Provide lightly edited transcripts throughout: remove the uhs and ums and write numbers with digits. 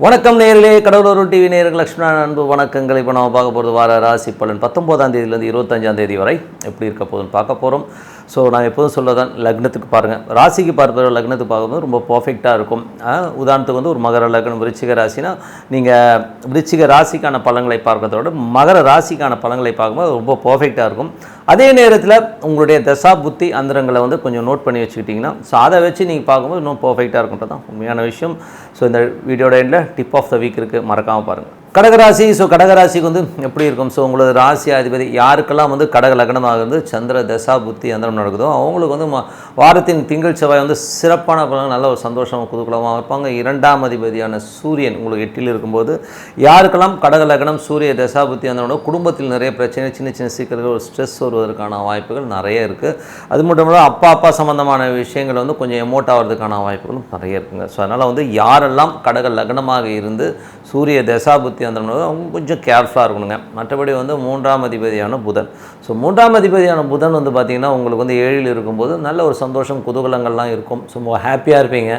வணக்கம் நேயர்களே, கடவுளூர் டிவி நேயர்கள் லக்ஷ்மணன் அன்பு வணக்கங்கள். இப்போ நம்ம பார்க்க போகிறது வார ராசி பலன் 19ஆம் தேதியிலேருந்து 25ஆம் தேதி வரை எப்படி இருக்க போகுதுன்னு பார்க்க போகிறோம். ஸோ நான் எப்போதும் சொல்லதான், லக்னத்துக்கு பாருங்கள், ராசிக்கு பார்ப்பது லக்னத்துக்கு பார்க்கும்போது ரொம்ப பர்ஃபெக்டாக இருக்கும். உதாரணத்துக்கு வந்து ஒரு மகர லக்னம் விருச்சிக ராசினா நீங்கள் விருச்சிக ராசிக்கான பலன்களை பார்க்கறதோட மகர ராசிக்கான பலன்களை பார்க்கும்போது ரொம்ப பர்ஃபெக்டாக இருக்கும். அதே நேரத்தில் உங்களுடைய தசா புத்தி அந்தரங்களை வந்து கொஞ்சம் நோட் பண்ணி வச்சுக்கிட்டிங்கன்னா, ஸோ அதை வச்சு நீங்கள் பார்க்கும்போது இன்னும் பர்ஃபெக்டாக இருக்குன்றது தான் உண்மையான விஷயம். ஸோ இந்த வீடியோட எண்டில் டிப் ஆஃப் த வீக் இருக்குது, மறக்காமல் பாருங்கள். கடகராசி. ஸோ கடகராசிக்கு வந்து எப்படி இருக்கும்? ஸோ உங்களோட ராசி அதிபதி யாருக்கெல்லாம் வந்து கடக லக்னமாக இருந்து சந்திர தசா புத்தி அந்தரம் நடக்குதோ அவங்களுக்கு வந்து வாரத்தின் திங்கள் செவ்வாய் வந்து சிறப்பான பலன், நல்ல ஒரு சந்தோஷமாக குதூகலமாக இருப்பாங்க. 2ஆம் அதிபதியான சூரியன் உங்களுக்கு 8ல் இருக்கும்போது யாருக்கெல்லாம் கடக லக்னம் சூரிய தசா புத்தி அந்தரம் குடும்பத்தில் நிறைய பிரச்சனை, சின்ன சின்ன சீக்கிரங்கள், ஒரு ஸ்ட்ரெஸ் வருவதற்கான வாய்ப்புகள் நிறைய இருக்குது. அது மட்டும் இல்லாமல் அப்பா சம்மந்தமான விஷயங்கள் வந்து கொஞ்சம் எமோட் ஆகிறதுக்கான வாய்ப்புகளும் நிறைய இருக்குங்க. ஸோ அதனால் வந்து யாரெல்லாம் கடக லக்னமாக இருந்து சூரிய தசா புத்தி அவங்க கொஞ்சம் கேர்ஃபுல்லாக இருக்கணுங்க. மற்றபடி வந்து 3ஆம் அதிபதியான புதன். ஸோ 3ஆம் அதிபதியான புதன் வந்து பார்த்திங்கன்னா உங்களுக்கு வந்து 7ல் இருக்கும்போது நல்ல ஒரு சந்தோஷம் குதூகலங்கள்லாம் இருக்கும். ஸோ ஹாப்பியாக இருப்பீங்க.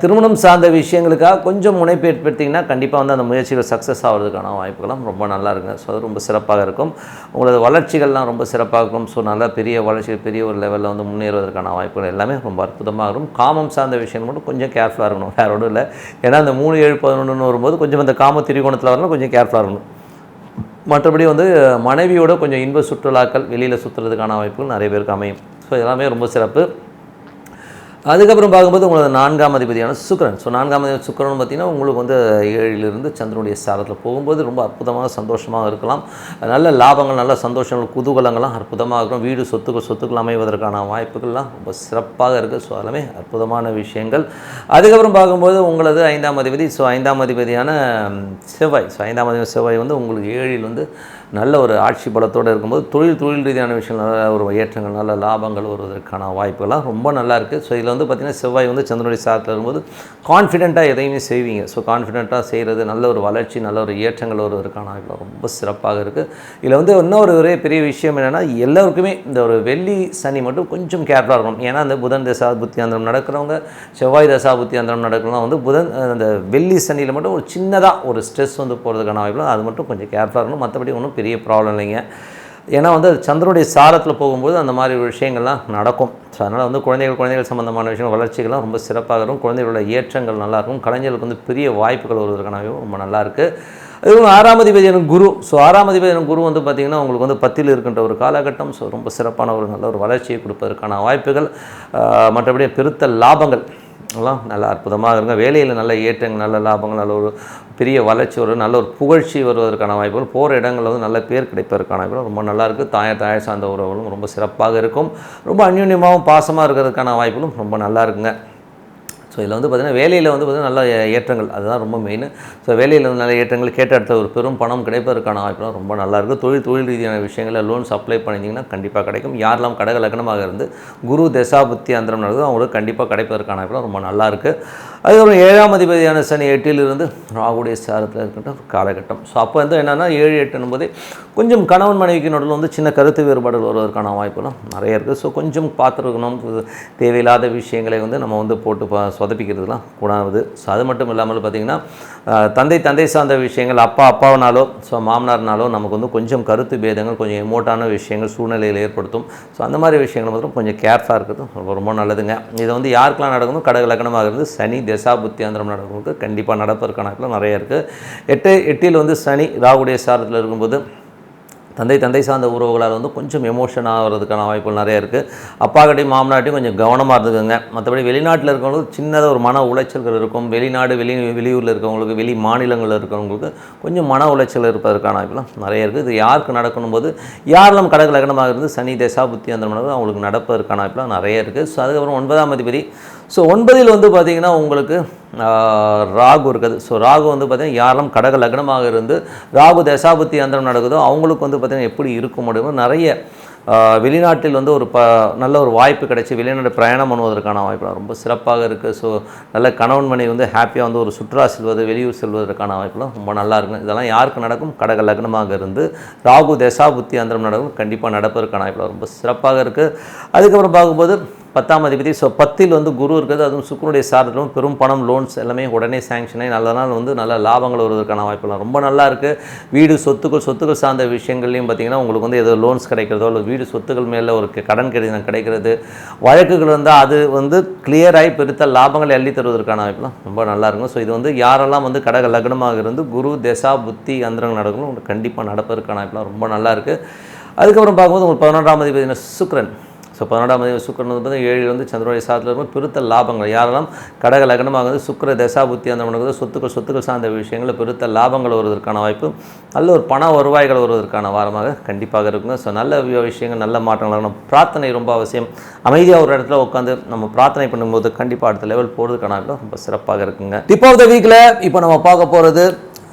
திருமணம் சார்ந்த விஷயங்களுக்காக கொஞ்சம் முனைப்பு ஏற்படுத்திங்கன்னா கண்டிப்பாக வந்து அந்த முயற்சிகள் சக்ஸஸ் ஆகிறதுக்கான வாய்ப்புகள்லாம் ரொம்ப நல்லா இருக்குங்க. ஸோ அது ரொம்ப சிறப்பாக இருக்கும். உங்களோட வளர்ச்சிகள்லாம் ரொம்ப சிறப்பாக இருக்கும். ஸோ நல்லா பெரிய வளர்ச்சி, பெரிய ஒரு லெவலில் வந்து முன்னேறுவதற்கான வாய்ப்புகள் எல்லாமே ரொம்ப அற்புதமாக இருக்கும். காமம் சார்ந்த விஷயங்கள் மட்டும் கொஞ்சம் கேர்ஃபுல்லாக இருக்கணும், வேறு ஒன்றும் இல்லை. ஏன்னா அந்த 3, 7, 11 வரும்போது கொஞ்சம் அந்த காம திரிகோணத்தில் வரணும், கொஞ்சம் கேர்ஃபுல்லாக இருக்கணும். மற்றபடி வந்து மனைவியோட கொஞ்சம் இன்ப சுற்றுலாக்கள், வெளியில் சுற்றுறதுக்கான வாய்ப்புகள் நிறைய பேருக்கு அமையும். ஸோ எல்லாமே ரொம்ப சிறப்பு. அதுக்கப்புறம் பார்க்கும்போது உங்களோட 4ஆம் அதிபதியான சுக்கிரன். ஸோ 4ஆம் அதிபதி சுக்கிரன் பார்த்திங்கன்னா உங்களுக்கு வந்து 7லிருந்து சந்திரனுடைய சாரத்தில் போகும்போது ரொம்ப அற்புதமாக சந்தோஷமாக இருக்கலாம். நல்ல லாபங்கள், நல்ல சந்தோஷங்கள், குதூகலங்கள்லாம் அற்புதமாக இருக்கும். வீடு சொத்துக்கள் அமைவதற்கான வாய்ப்புகள்லாம் ரொம்ப சிறப்பாக இருக்குது. ஸோ எல்லாமே அற்புதமான விஷயங்கள். அதுக்கப்புறம் பார்க்கும்போது உங்களது 5ஆம் அதிபதி. ஸோ 5ஆம் அதிபதியான செவ்வாய். ஸோ 5ஆம் அதிபதி செவ்வாய் வந்து உங்களுக்கு 7ல் வந்து நல்ல ஒரு ஆட்சி பலத்தோடு இருக்கும்போது தொழில் ரீதியான விஷயம், நல்ல ஒரு ஏற்றங்கள், நல்ல லாபங்கள் வருவதற்கான வாய்ப்புகள்லாம் ரொம்ப நல்லா இருக்குது. ஸோ இதில் வந்து பார்த்திங்கன்னா செவ்வாய் வந்து சந்திரனுடைய சாரத்தில் இருக்கும்போது கான்ஃபிடென்ட்டாக எதையுமே செய்வீங்க. ஸோ கான்ஃபிடென்ட்டாக செய்கிறது, நல்ல ஒரு வளர்ச்சி, நல்ல ஒரு ஏற்றங்கள் வருவதற்கான வாய்ப்புகள் ரொம்ப சிறப்பாக இருக்குது. இதில் வந்து ஒரே பெரிய விஷயம் என்னென்னா, எல்லோருக்குமே இந்த ஒரு வெள்ளி சனி மட்டும் கொஞ்சம் கேர்ஃபுல்லாக இருக்கணும். ஏன்னா அந்த புதன் தசா புத்தி அந்தரம் நடக்கிறவங்க, செவ்வாய் தசா புத்தி அந்தரம் நடக்கிறவங்க வந்து புதன் அந்த வெள்ளி சனியில் மட்டும் ஒரு சின்னதாக ஒரு ஸ்ட்ரெஸ் வந்து போகிறதுக்கான வாய்ப்புகள், அது மட்டும் கொஞ்சம் கேர்ஃபுல்லாக இருக்கணும். மற்றபடி ஒன்றும் பெரிய ப்ராப்ளம் இல்லைங்க. ஏன்னா வந்து சந்திரனுடைய சாரத்தில் போகும்போது அந்த மாதிரி விஷயங்கள்லாம் நடக்கும். ஸோ அதனால் வந்து குழந்தைகள் சம்மந்தமான விஷயங்கள், வளர்ச்சிகள்லாம் ரொம்ப சிறப்பாக இருக்கும். குழந்தைகளோட ஏற்றங்கள் நல்லாயிருக்கும். கலைஞர்களுக்கு வந்து பெரிய வாய்ப்புகள் வருவதற்கான ரொம்ப நல்லாயிருக்கு. அதுவும் 6ஆம் அதிபதியான குரு. ஸோ 6ஆம் அதிபதியான குரு வந்து பார்த்திங்கன்னா உங்களுக்கு வந்து 10ல் இருக்கின்ற ஒரு காலகட்டம். ஸோ ரொம்ப சிறப்பான ஒரு நல்ல ஒரு வளர்ச்சியை கொடுப்பதற்கான வாய்ப்புகள், மற்றபடி பெருத்த லாபங்கள் எல்லாம் நல்லா அற்புதமாக இருங்க. வேலையில் நல்ல ஏற்றங்கள், நல்ல லாபங்கள், நல்ல ஒரு பெரிய வளர்ச்சி வரும், நல்ல ஒரு புகழ்ச்சி வருவதற்கான வாய்ப்புகள், போகிற இடங்களில் வந்து நல்ல பேர் கிடைப்பதற்கான வாய்ப்புகள் ரொம்ப நல்லாயிருக்கு. தாயார் சார்ந்த உறவுகளும் ரொம்ப சிறப்பாக இருக்கும். ரொம்ப அந்யுன்யமாகவும் பாசமாக இருக்கிறதுக்கான வாய்ப்புகளும் ரொம்ப நல்லா இருக்குங்க. ஸோ இதில் வந்து பார்த்திங்கன்னா வேலையில் வந்து பார்த்திங்கன்னா நல்ல ஏற்றங்கள், அதுதான் ரொம்ப மெயின். ஸோ வேலையில் வந்து நல்ல ஏற்றங்கள், கேட்ட இடத்துல ஒரு பெரும் பணம் கிடைப்பதற்கான வாய்ப்புலாம் ரொம்ப நல்லாயிருக்கு. தொழில் ரீதியான விஷயங்களில் லோன்ஸ் அப்ளை பண்ணிங்கன்னா கண்டிப்பாக கிடைக்கும். யாரெல்லாம் கடக லக்னமாக இருந்து குரு தசா புத்தி அந்தரம் நடக்குதோ அவங்களுக்கு கண்டிப்பாக கிடைப்பதற்கான வாய்ப்புலாம் ரொம்ப நல்லாயிருக்கு. அதுக்கப்புறம் 7ஆம் அதிபதியான சனி 8ல் இருந்து ராகுடைய சாரத்தில் இருக்கின்ற காலகட்டம். ஸோ அப்போ வந்து என்னென்னா 7, 8 போதே கொஞ்சம் கணவன் மனைவிக்கு நடுவில் வந்து சின்ன கருத்து வேறுபாடுகள் வருவதற்கான வாய்ப்புலாம் நிறைய இருக்குது. ஸோ கொஞ்சம் பார்த்துருக்கணும். தேவையில்லாத விஷயங்களை வந்து நம்ம வந்து போட்டு சொதப்பிக்கிறதுலாம் கூடாது. ஸோ அது மட்டும் இல்லாமல் பார்த்திங்கன்னா தந்தை சார்ந்த விஷயங்கள், அப்பாவனாலோ ஸோ மாமனார்னாலோ நமக்கு வந்து கொஞ்சம் கருத்து பேதங்கள், கொஞ்சம் எமோட்டான விஷயங்கள் சூழ்நிலையில் ஏற்படுத்தும். ஸோ அந்த மாதிரி விஷயங்கள் மட்டும் கொஞ்சம் கேர்ஃபுல்லாக இருக்கிறது ரொம்ப நல்லதுங்க. இதை வந்து யாருக்கெல்லாம் நடக்கணும்? கடக லக்னமாக இருந்து சனி தசா புத்தி அந்தரம் நடக்கிறவங்களுக்கு கண்டிப்பாக நடப்பதற்கான நிறைய இருக்குது. 8ல் வந்து சனி ராகுடைய சாரத்தில் இருக்கும்போது தந்தை சார்ந்த உறவுகளால் வந்து கொஞ்சம் எமோஷன் ஆகிறதுக்கான வாய்ப்புகள் நிறைய இருக்குது. அப்பாக்கிட்டையும் மாமனாட்டையும் கொஞ்சம் கவனமாக இருந்துக்குங்க. மற்றபடி வெளிநாட்டில் இருக்கிறவங்களுக்கு சின்னதாக ஒரு மன உளைச்சல்கள் இருக்கும். வெளியூரில் இருக்கிறவங்களுக்கு, வெளி மாநிலங்களில் இருக்கிறவங்களுக்கு கொஞ்சம் மன உளைச்சல் இருப்பதற்கான வாய்ப்புலாம் நிறைய இருக்குது. இது யாருக்கு நடக்கணும் போது யாரெல்லாம் கடக லக்னமாக இருந்து சனி தசா புத்தி அந்த மாதிரி அவங்களுக்கு நடப்பதற்கான வாய்ப்புலாம் நிறைய இருக்குது. ஸோ அதுக்கப்புறம் 9ஆம் அதிபதி. ஸோ 9ல் வந்து பார்த்திங்கன்னா உங்களுக்கு ராகு இருக்குது. ஸோ ராகு வந்து பார்த்திங்கன்னா யாரெல்லாம் கடக லக்னமாக இருந்து ராகு தசாபுத்தி அந்தரம் நடக்குதோ அவங்களுக்கு வந்து பார்த்திங்கன்னா எப்படி இருக்க முடியுமோ நிறைய வெளிநாட்டில் வந்து ஒரு நல்ல ஒரு வாய்ப்பு கிடைச்சி வெளிநாடு பிரயாணம் பண்ணுவதற்கான வாய்ப்புலாம் ரொம்ப சிறப்பாக இருக்குது. ஸோ நல்ல கணவன் மனைவி வந்து ஹாப்பியாக வந்து ஒரு சுற்றுலா செல்வது, வெளியூர் செல்வதற்கான வாய்ப்புலாம் ரொம்ப நல்லா இருக்கும். இதெல்லாம் யாருக்கு நடக்கும்? கடக லக்னமாக இருந்து ராகு தசா புத்தி அந்தரம் நடக்கும். கண்டிப்பாக நடப்பதற்கான வாய்ப்புலாம் ரொம்ப சிறப்பாக இருக்குது. அதுக்கப்புறம் பார்க்கும்போது 10ஆம் அதிபதி. ஸோ 10ல் வந்து குரு இருக்கிறது, அதுவும் சுக்கிரனுடைய சாரத்திலும் பெரும் பணம், லோன்ஸ் எல்லாமே உடனே சேங்ஷன் ஆகி நல்ல நாள் வந்து நல்ல லாபங்கள் வருவதற்கான வாய்ப்புலாம் ரொம்ப நல்லா இருக்குது. வீடு சொத்துக்கள் சார்ந்த விஷயங்கள்லையும் பார்த்திங்கன்னா உங்களுக்கு வந்து ஏதோ லோன்ஸ் கிடைக்கிறதோ இல்லை வீடு சொத்துக்கள் மேலே ஒரு கடன் கிடைக்கிறது, வழக்குகள் வந்தால் அது வந்து கிளியராகி பெருத்த லாபங்களை அள்ளி தருவதற்கான வாய்ப்புலாம் ரொம்ப நல்லா இருக்கும். ஸோ இது வந்து யாரெல்லாம் வந்து கடக லக்னமாக இருந்து குரு தசா புத்தி அந்தரங்கள் நடக்கணும் உங்களுக்கு கண்டிப்பாக நடப்பதற்கான வாய்ப்புலாம் ரொம்ப நல்லா இருக்குது. அதுக்கப்புறம் பார்க்கும்போது உங்களுக்கு 11ஆம் அதிபதி சுக்கிரன். ஸோ 11ஆம் அதிபதி சுக்கிரன் வந்து 7 வந்து சந்திரனுடைய சாரத்தில் இருக்கும் பெருத்த லாபங்கள். யாரெல்லாம் கடக லக்னமாக வந்து சுக்கிர தசா புத்தி அந்த நடக்குது சொத்துக்கள் சார்ந்த விஷயங்களில் பெருத்த லாபங்கள் வருவதற்கான வாய்ப்பு, நல்ல ஒரு பண வருவாய்கள் வருவதற்கான வாரமாக கண்டிப்பாக இருக்குங்க. ஸோ நல்ல விஷயங்கள் நல்ல மாற்றங்கள் ஆகணும். பிரார்த்தனை ரொம்ப அவசியம். அமைதியாக ஒரு இடத்துல உட்காந்து நம்ம பிரார்த்தனை பண்ணும்போது கண்டிப்பாக அடுத்த லெவல் போகிறதுக்கான ரொம்ப சிறப்பாக இருக்குங்க. டிப் ஆஃப் த வீக்கில் இப்போ நம்ம பார்க்க போகிறது,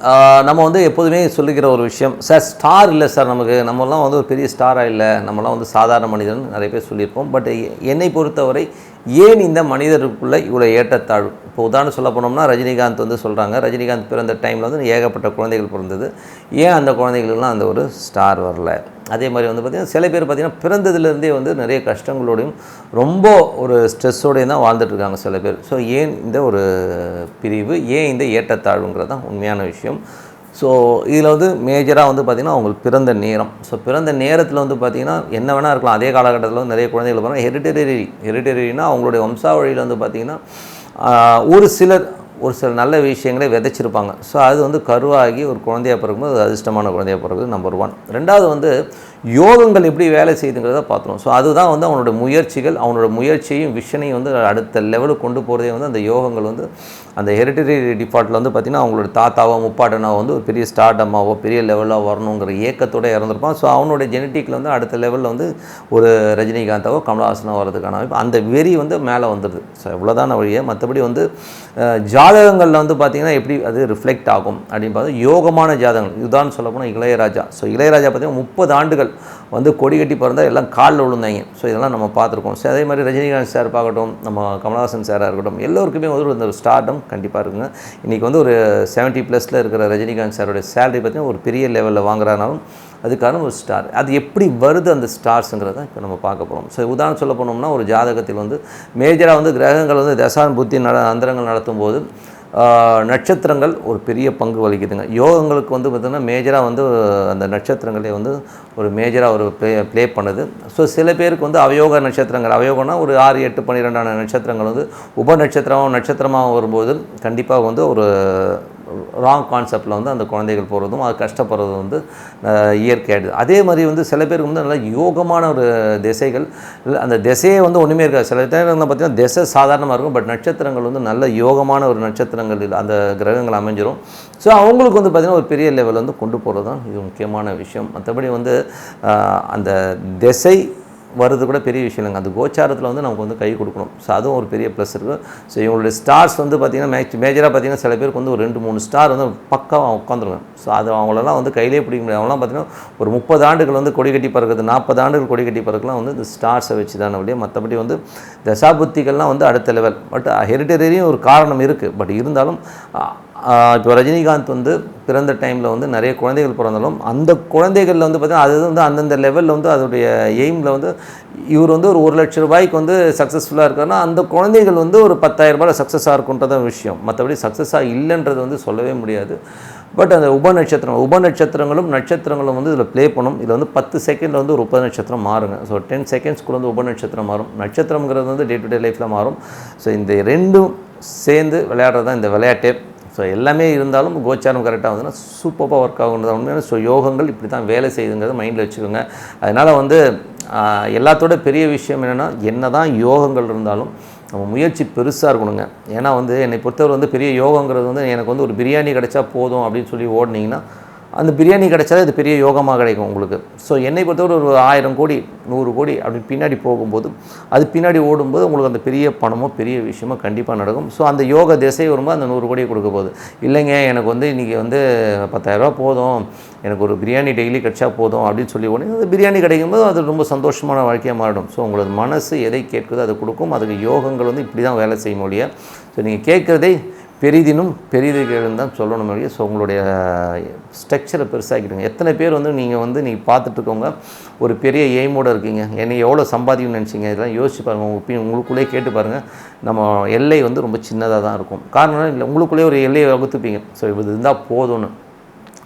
நம்ம வந்து எப்போதுமே சொல்லிக்கிற ஒரு விஷயம், சார் ஸ்டார் இல்லை சார், நம்மலாம் வந்து ஒரு பெரிய ஸ்டாராக இல்லை, நம்மலாம் வந்து சாதாரண மனிதன் நிறைய பேர் சொல்லியிருப்போம். பட் என்னை பொறுத்தவரை ஏன் இந்த மனிதருக்குள்ளே இவ்வளோ ஏற்றத்தாழ்வு? இப்போ உதாரணம் சொல்ல போனோம்னா ரஜினிகாந்த் வந்து சொல்கிறாங்க, ரஜினிகாந்த் பிறந்த டைமில் வந்து ஏகப்பட்ட குழந்தைகள் பிறந்தது, ஏன் அந்த குழந்தைகளுக்கெல்லாம் அந்த ஒரு ஸ்டார் வரல? அதே மாதிரி வந்து பார்த்திங்கன்னா சில பேர் பார்த்திங்கன்னா பிறந்ததுலேருந்தே வந்து நிறைய கஷ்டங்களோடையும் ரொம்ப ஒரு ஸ்ட்ரெஸ்ஸோடையும் தான் வாழ்ந்துட்டுருக்காங்க சில பேர். ஸோ ஏன் இந்த ஒரு பிரிவு, ஏன் இந்த ஏற்றத்தாழ்வுங்கிறது தான் உண்மையான விஷயம். ஸோ இதில் வந்து மேஜராக வந்து பார்த்திங்கன்னா அவங்களுக்கு பிறந்த நேரம். ஸோ பிறந்த நேரத்தில் வந்து பார்த்திங்கன்னா என்ன வேணால் இருக்கலாம். அதே காலகட்டத்தில் வந்து நிறைய குழந்தைகள் பாருங்கள் ஹெரிட்டரினா அவங்களுடைய வம்சாவழியில் வந்து பார்த்திங்கன்னா ஒரு சில நல்ல விஷயங்களே விதைச்சிருப்பாங்க. ஸோ அது வந்து கருவாகி ஒரு குழந்தையாக பிறக்கும்போது அது அதிர்ஷ்டமான குழந்தையாக பிறகு நம்பர் 1. ரெண்டாவது வந்து யோகங்கள் எப்படி வேலை செய்யுதுங்கிறத பார்த்துருவோம். ஸோ அதுதான் வந்து அவனோட முயற்சிகள், அவனோட முயற்சியையும் விஷனையும் வந்து அடுத்த லெவலுக்கு கொண்டு போகிறதே வந்து அந்த யோகங்கள் வந்து அந்த ஹெரிட்டரி டிஃபால்ட்டில் வந்து பார்த்திங்கன்னா அவங்களோட தாத்தாவோ முப்பாட்டனாவோ வந்து ஒரு பெரிய ஸ்டார்டமாவோ பெரிய லெவலாக வரணுங்கிற ஏக்கத்தோடு இறந்துருப்பான். ஸோ அவனோட ஜெனட்டிக்கில் வந்து அடுத்த லெவலில் வந்து ஒரு ரஜினிகாந்தாவோ கமலஹாசனோ வரதுக்கான அந்த வெறி வந்து மேலே வந்துடுது. ஸோ இவ்வளோதான வழியை. மற்றபடி வந்து ஜாதகங்களில் வந்து பார்த்திங்கன்னா எப்படி அது ரிஃப்ளெக்ட் ஆகும் அப்படின்னு பார்த்தா யோகமான ஜாதகங்கள் உதாரணம் சொல்ல போனால் இளையராஜா. ஸோ இளையராஜா பார்த்திங்கன்னா 30 ஆண்டுகள் வந்து கொடி கட்டி பிறந்தால் எல்லாம் காலில் விழுந்தாங்க. ஸோ இதெல்லாம் நம்ம பார்த்துருக்கோம். ஸோ அதே மாதிரி ரஜினிகாந்த் சார் பார்க்கட்டும், நம்ம கமலஹாசன் சாராக இருக்கட்டும், எல்லோருக்குமே வந்து இந்த ஸ்டார்டம் கண்டிப்பாக இருக்குங்க. இன்றைக்கி வந்து ஒரு 70+ இருக்கிற ரஜினிகாந்த் சாரோடைய சேலரி பார்த்திங்கன்னா ஒரு பெரிய லெவலில் வாங்குறானாலும் அதுக்கான ஒரு ஸ்டார். அது எப்படி வருது அந்த ஸ்டார்ஸுங்கிறத இப்போ நம்ம பார்க்க போகிறோம். ஸோ உதாரணம் சொல்ல போனோம்னா ஒரு ஜாதகத்தில் வந்து மேஜராக வந்து கிரகங்கள் வந்து தசான் புத்தி அந்தரங்கள் நடத்தும் போது நட்சத்திரங்கள் ஒரு பெரிய பங்கு வகிக்குதுங்க. யோகங்களுக்கு வந்து பார்த்திங்கன்னா மேஜராக வந்து அந்த நட்சத்திரங்களே வந்து ஒரு மேஜராக ஒரு ப்ளே பண்ணுது. ஸோ சில பேருக்கு வந்து அவயோக நட்சத்திரங்கள், அவயோகம்னா ஒரு 6, 8, 12 நட்சத்திரங்கள் வந்து உப நட்சத்திரமாக வரும்போது கண்டிப்பாக வந்து ஒரு ராங் கான்செப்டில் வந்து அந்த குழந்தைகள் போகிறதும் அது கஷ்டப்படுறதும் வந்து இயற்கையாகிடுது. அதே மாதிரி வந்து சில பேருக்கு வந்து நல்லா யோகமான ஒரு திசைகள், அந்த திசையே வந்து ஒன்றுமே இருக்காது. சில நேரங்களில் பார்த்திங்கன்னா திசை சாதாரணமாக இருக்கும், பட் நட்சத்திரங்கள் வந்து நல்ல யோகமான ஒரு நட்சத்திரங்கள் அந்த கிரகங்கள் அமைஞ்சிரும். ஸோ அவங்களுக்கு வந்து பார்த்திங்கன்னா ஒரு பெரிய லெவல் வந்து கொண்டு போகிறது தான் இது முக்கியமான விஷயம். மற்றபடி வந்து அந்த திசை வருது கூட பெரிய விஷயம் இல்லைங்க. அந்த கோச்சாரத்தில் வந்து நமக்கு வந்து கை கொடுக்கணும். ஸோ அதுவும் ஒரு பெரிய ப்ளஸ் இருக்குது. ஸோ இவங்களுடைய ஸ்டார்ஸ் வந்து பார்த்திங்கன்னா மேஜராக பார்த்திங்கன்னா சில பேருக்கு வந்து ஒரு 2-3 ஸ்டார் வந்து பக்காவாக உட்காந்துருங்க. ஸோ அது அவங்களெல்லாம் வந்து கையிலே பிடிக்க முடியாது. அவங்களாம் பார்த்திங்கன்னா ஒரு 30 ஆண்டுகள் வந்து கொடி கட்டி பறக்குது, 40 ஆண்டுகள் கொடி கட்டி பறக்கலாம் வந்து இந்த ஸ்டார்ஸை வச்சு தானே அப்படியே. மற்றபடி வந்து தசாபுத்திகள்லாம் வந்து அடுத்த லெவல். பட் ஹெரிட்டரியும் ஒரு காரணம் இருக்குது. பட் இருந்தாலும் இப்போ ரஜினிகாந்த் வந்து பிறந்த டைமில் வந்து நிறைய குழந்தைகள் பிறந்தாலும் அந்த குழந்தைகளில் வந்து பார்த்திங்கன்னா அது வந்து அந்தந்த லெவலில் வந்து அதோடைய எய்மில் வந்து இவர் வந்து ஒரு 1 லட்ச ரூபாய்க்கு வந்து சக்ஸஸ்ஃபுல்லாக இருக்காருன்னா அந்த குழந்தைகள் வந்து ஒரு 10,000 ரூபாயில் சக்ஸஸாக இருக்குன்றதான் விஷயம். மற்றபடி சக்ஸஸாக இல்லைன்றது வந்து சொல்லவே முடியாது. பட் அந்த உபநட்சத்திரங்களும் நட்சத்திரங்களும் வந்து இதில் ப்ளே பண்ணும். இதில் வந்து 10 செகண்டில் வந்து ஒரு உபநட்சத்திரம் மாறுங்க. ஸோ 10 செகண்ட்ஸ்க்குள்ள வந்து உபநட்சத்திரம் மாறும். நட்சத்திரங்கிறது வந்து டே டு டே லைஃப்பில் மாறும். ஸோ இந்த ரெண்டும் சேர்ந்து விளையாடுறது தான் இந்த விளையாட்டே. ஸோ எல்லாமே இருந்தாலும் கோச்சாரம் கரெக்டாக வந்துன்னா சூப்பராக ஒர்க் ஆகுன்றது உண்மையான. ஸோ யோகங்கள் இப்படி தான் வேலை செய்யுதுங்கிறத மைண்டில் வச்சுக்கோங்க. அதனால் வந்து எல்லாத்தோட பெரிய விஷயம் என்ன தான் யோகங்கள் இருந்தாலும் நம்ம முயற்சி பெருசாக இருக்கணுங்க. ஏன்னா வந்து என்னை பொறுத்தவரை வந்து பெரிய யோகங்கிறது வந்து எனக்கு வந்து ஒரு பிரியாணி கிடைச்சா போதும் அப்படின்னு சொல்லி ஓடினீங்கன்னா அந்த பிரியாணி கிடைச்சாலே அது பெரிய யோகமாக கிடைக்கும் உங்களுக்கு. ஸோ என்னை பொறுத்தவரை ஒரு 1000 கோடி 100 கோடி அப்படி பின்னாடி போகும்போது அது பின்னாடி ஓடும்போது உங்களுக்கு அந்த பெரிய பணமோ பெரிய விஷயமோ கண்டிப்பாக நடக்கும். ஸோ அந்த யோக திசை வரும்போது அந்த 100 கோடியை கொடுக்க போகுது. இல்லைங்க எனக்கு வந்து இன்றைக்கி வந்து 10,000 ரூபா போதும், எனக்கு ஒரு பிரியாணி டெய்லி கிடைச்சா போதும் அப்படின்னு சொல்லி உடனே அந்த பிரியாணி கிடைக்கும்போது அது ரொம்ப சந்தோஷமான வாழ்க்கையாக மாறிடும். ஸோ உங்களோட மனசு எதை கேட்குதோ அதை கொடுக்கும். அதுக்கு யோகங்கள் வந்து இப்படி தான் வேலை செய்யும் ஒழிய ஸோ நீங்கள் கேட்குறதே பெரிதினும் பெரிதுகள் தான் சொல்லணும் வழியே. ஸோ உங்களுடைய ஸ்ட்ரக்சரை பெருசாகிடுங்க. எத்தனை பேர் வந்து நீங்கள் பார்த்துட்ருக்கவங்க ஒரு பெரிய எய்மோடு இருக்கீங்க, என்னை எவ்வளோ சம்பாதிக்கணும்னு நினச்சிங்க, இதெல்லாம் யோசிச்சு பாருங்கள். உங்களுக்குள்ளே கேட்டு பாருங்கள். நம்ம எல்லை வந்து ரொம்ப சின்னதாக தான் இருக்கும். காரணம் இல்லை, உங்களுக்குள்ளே ஒரு எல்லையை வகுத்துப்பீங்க. ஸோ இது இருந்தால் போதும்னு.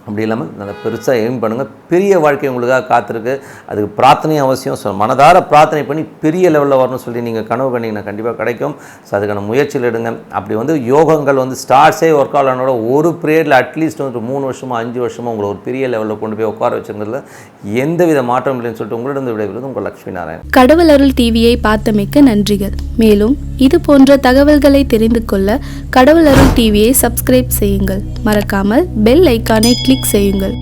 அப்படி இல்லாமல் நல்லா பெருசாக எய்ம் பண்ணுங்கள். பெரிய வாழ்க்கை உங்களுக்காக காத்திருக்கு. அதுக்கு பிரார்த்தனையும் அவசியம். ஸோ மனதார பிரார்த்தனை பண்ணி பெரிய லெவலில் வரணும்னு சொல்லி நீங்கள் கனவு கண்டிங்கன்னா கண்டிப்பாக கிடைக்கும். ஸோ அதுக்கான முயற்சியில் எடுங்க. அப்படி வந்து யோகங்கள் வந்து ஸ்டார்ஸே ஒர்க் ஆகலனோட ஒரு ப்ரேயரில் அட்லீஸ்ட் வந்து 3 வருஷமோ 5 வருஷமோ உங்களை ஒரு பெரிய லெவலில் கொண்டு போய் உட்கார வச்சுருங்கிறதுல எந்த வித மாற்றம் இல்லைன்னு சொல்லிட்டு உங்களிடம் விடைபெறுவது உங்கள் லட்சுமி நாராயணன். கடவுள் அருள் டிவியை பார்த்தமைக்கு நன்றிகள். மேலும் இது போன்ற தகவல்களை தெரிந்து கொள்ள கடவுள் அருள் டிவியை சப்ஸ்கிரைப் செய்யுங்கள். மறக்காமல் பெல் ஐக்கானை கிளிக் செய்யுங்கள்.